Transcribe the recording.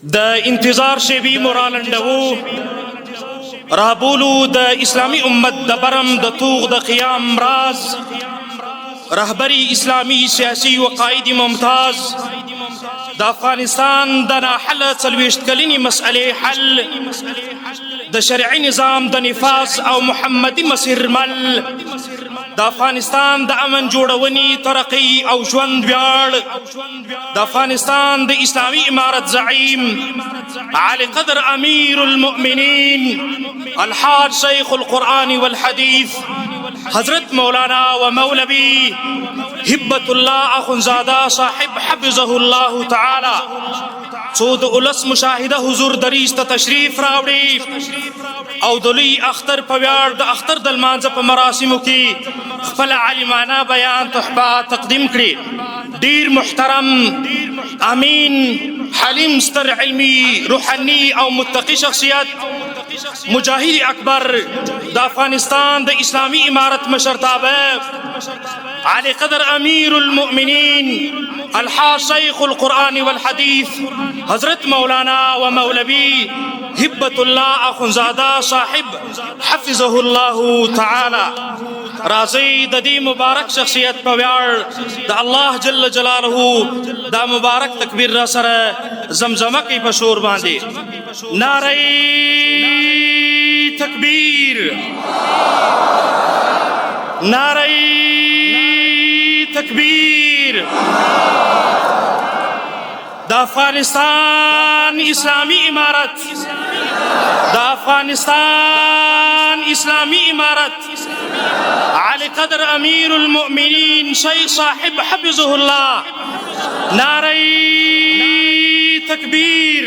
د انتظار شیبی مرالندو رابولو د اسلامی امت د برم د توغ د قیام راز رهبری اسلامی سیاسی و قائد ممتاز د افغانستان د ناحل څلوېښت کلنې مسئلې حل د شرعي نظام د نفاذ او محمدي مسیرمل د افغانستان د امن جوړونې ترقی او ژوند ویاړ د افغانستان د اسلامي امارت زعیم عالي قدر امیر المؤمنین الحاج شیخ القرآن والحدیث حضرت مولانا و مولوی هبت الله اخنزاده صاحب حفظه الله تعالی څو د اولس مشاهده حضور دریځ ته تشریف راوړي او د لوی اختر په ویاړ د اختر د لمانځه په مراسمو کې خپل عالمانه بیان تحفه تقدیم کړي. ډیر محترم امین حلیم ستر علمی روحانی او متقی شخصیت مجاهد اکبر د افغانستان د اسلامی امارت مشرتابه علی قدر امیر المؤمنین الحاج شیخ القرآن والحدیث حضرت مولانا و مولوی هبت الله اخنزاده صاحب حفظه الله تعالی راځي د دې مبارک شخصیت په ویاړ د الله جل جلاله دا مبارک تکبیر را سره زمزمه کوي په شور باندې نعره تکبیر نعره تکبیر د افغانستان اسلامی امارت د افغانستان اسلامی امارت علی قدر امیر المؤمنین شیخ صاحب حفظه الله نعره تکبیر